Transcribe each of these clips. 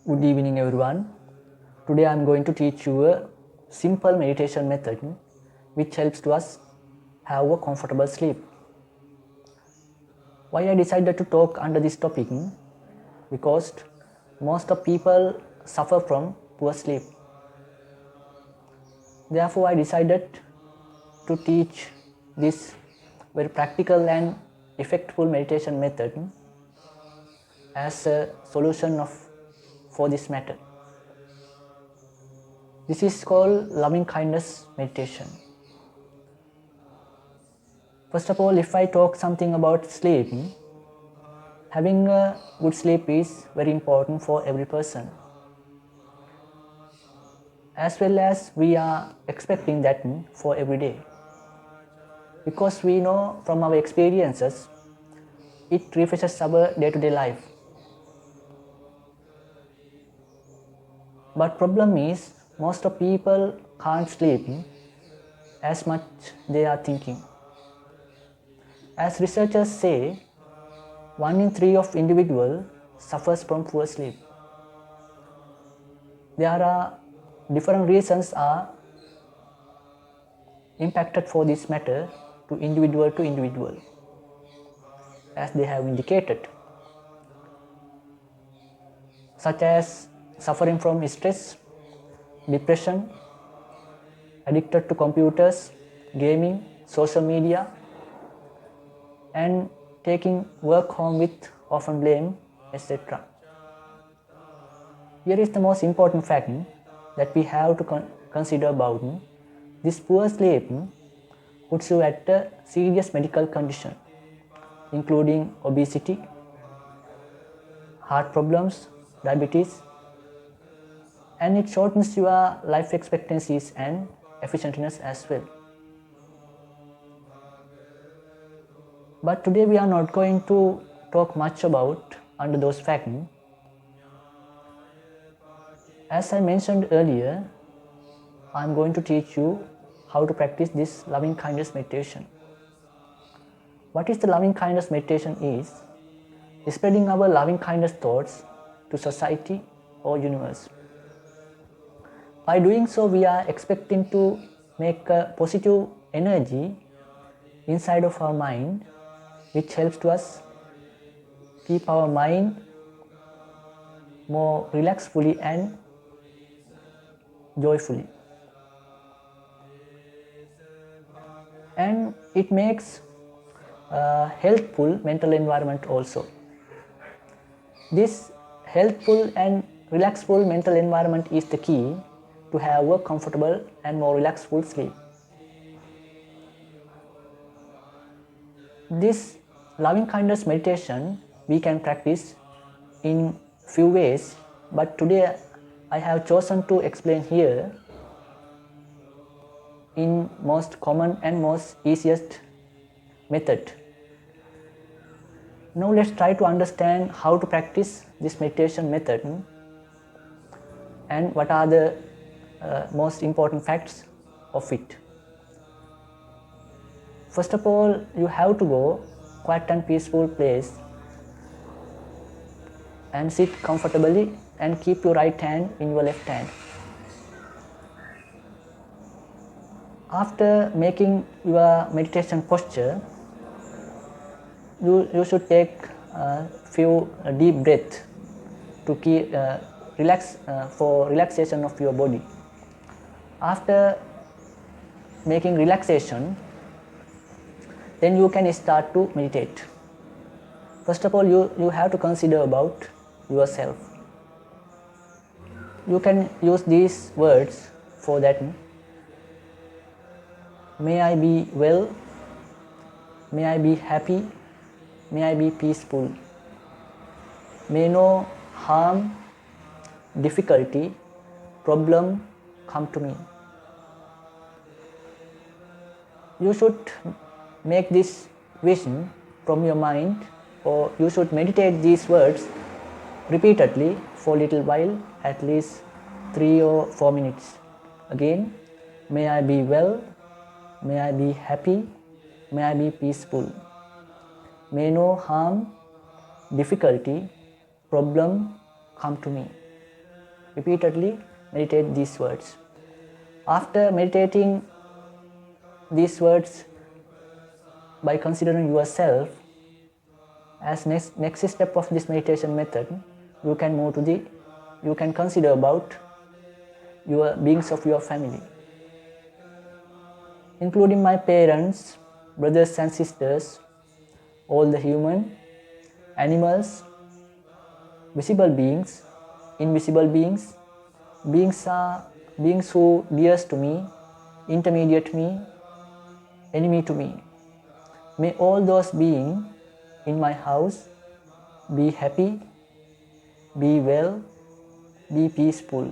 Good evening, everyone. Today I am going to teach you a simple meditation method which helps to us have a comfortable sleep. Why I decided to talk under this topic? Because most of people suffer from poor sleep. Therefore, I decided to teach this very practical and effective meditation method as a solution for this matter. This is called loving kindness meditation. First of all, if I talk something about sleep, having a good sleep is very important for every person. As well as we are expecting that for every day. Because we know from our experiences, it refreshes our day-to-day life. But problem is, most of people can't sleep as much they are thinking. As researchers say, 1 in 3 of individuals suffers from poor sleep. There are different reasons are impacted for this matter to individual as they have indicated, such as suffering from stress, depression, addicted to computers, gaming, social media, and taking work home with often blame, etc. Here is the most important fact that we have to consider about this poor sleep puts you at a serious medical condition, including obesity, heart problems, diabetes, and it shortens your life expectancies and efficientness as well. But today we are not going to talk much about under those facts. As I mentioned earlier, I am going to teach you how to practice this loving kindness meditation. What is the loving kindness meditation is spreading our loving kindness thoughts to society or universe. By doing so, we are expecting to make a positive energy inside of our mind, which helps to us keep our mind more relaxedly and joyfully. And it makes a healthful mental environment also. This healthful and relaxful mental environment is the key to have a comfortable and more relaxful sleep. This loving kindness meditation we can practice in few ways, but today I have chosen to explain here in most common and most easiest method. Now let's try to understand how to practice this meditation method and what are the most important facts of it. First of all, you have to go quiet and peaceful place and sit comfortably and keep your right hand in your left hand. After making your meditation posture, you should take a few deep breaths to keep for relaxation of your body. After making relaxation, then you can start to meditate. First of all, you have to consider about yourself. You can use these words for that. May I be well, may I be happy, may I be peaceful. May no harm, difficulty, problem come to me. You should make this vision from your mind, or you should meditate these words repeatedly for a little while, at least 3 or 4 minutes. Again, may I be well, may I be happy, may I be peaceful. May no harm, difficulty, problem come to me. repeatedly meditate these words. After meditating these words by considering yourself as next step of this meditation method, you can consider about your beings of your family, including my parents, brothers and sisters, all the human, animals, visible beings, invisible beings, beings who dearest to me, intermediate me, enemy to me. May all those beings in my house be happy, be well, be peaceful.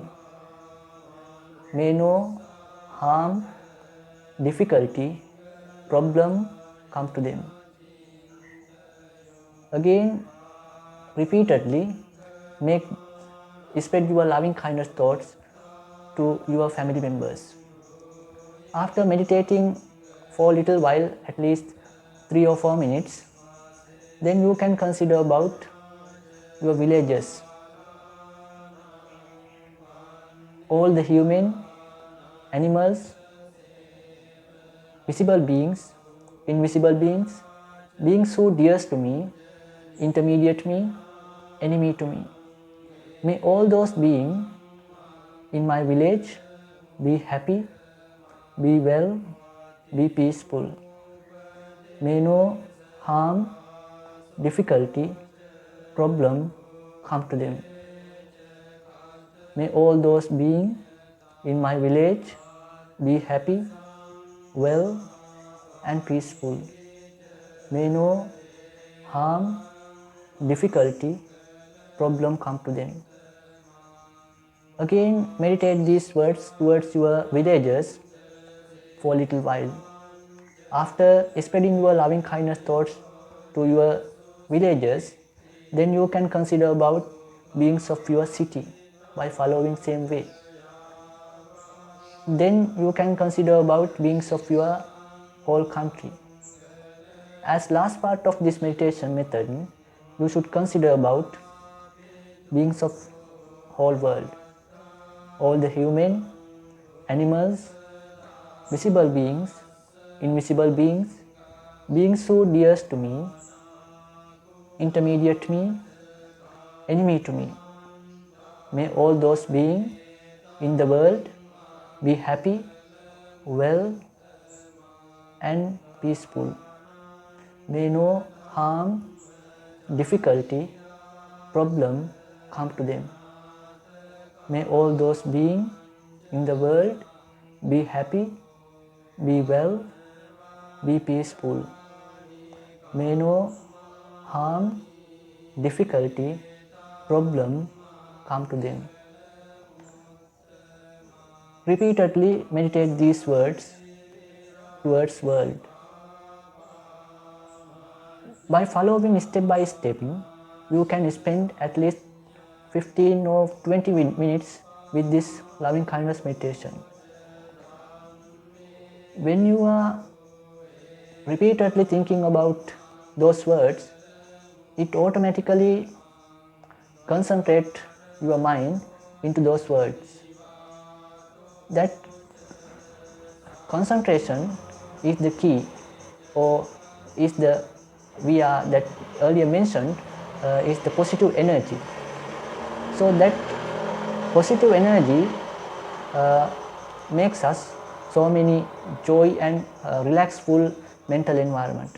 May no harm, difficulty, problem come to them. Again, repeatedly spread your loving kindness thoughts to your family members. After meditating for a little while, at least 3 or 4 minutes, then you can consider about your villages, all the human, animals, visible beings, invisible beings, beings who dearest to me, intermediate me, enemy to me. May all those beings in my village be happy, be well, be peaceful. May no harm, difficulty, problem come to them. May all those beings in my village be happy, well, and peaceful. May no harm, difficulty, problem come to them. Again, meditate these words towards your villagers for a little while. After spreading your loving kindness thoughts to your villagers, then you can consider about beings of your city by following same way. Then you can consider about beings of your whole country. As last part of this meditation method, you should consider about beings of whole world, all the human, animals, visible beings, invisible beings, beings who dearest to me, intermediate me, enemy to me. May all those beings in the world be happy, well, and peaceful. May no harm, difficulty, problem come to them. May all those beings in the world be happy, be well, be peaceful. May no harm, difficulty, problem come to them. Repeatedly meditate these words towards world. By following step by step, you can spend at least 15 or 20 minutes with this loving kindness meditation. When you are repeatedly thinking about those words, it automatically concentrates your mind into those words. That concentration is the key, or is the via that earlier mentioned, is the positive energy. So that positive energy makes us so many joy and relaxful mental environment.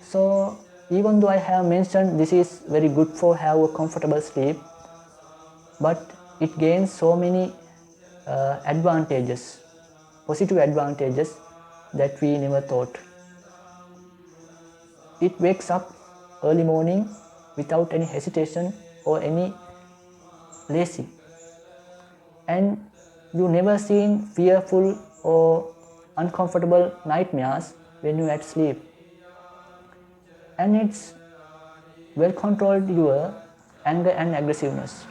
So even though I have mentioned this is very good for have a comfortable sleep, but it gains so many advantages, positive advantages that we never thought. It wakes up early morning without any hesitation or any lazy, and you never seen fearful or uncomfortable nightmares when you at sleep, and it's well controlled your anger and aggressiveness,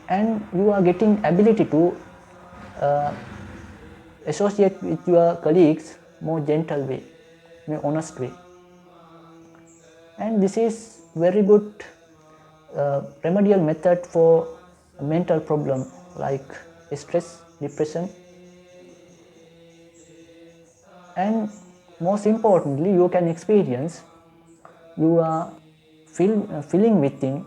and you are getting ability to associate with your colleagues more gentle way, more honest way. And this is very good remedial method for mental problem like stress, depression, and most importantly, you can experience you are feeling within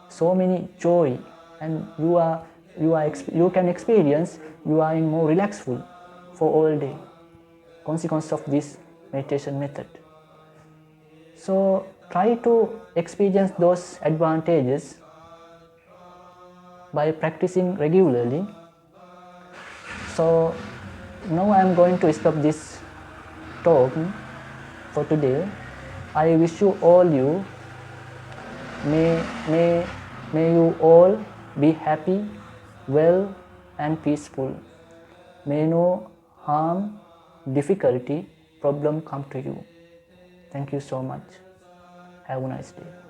so many joy, and you can experience you are in more relaxful for all day. Consequence of this meditation method. So try to experience those advantages by practicing regularly. So now I am going to stop this talk for today. I wish you all may may may you all be happy, well and peaceful. May no harm, difficulty, problem come to you. Thank you so much. Have a nice day.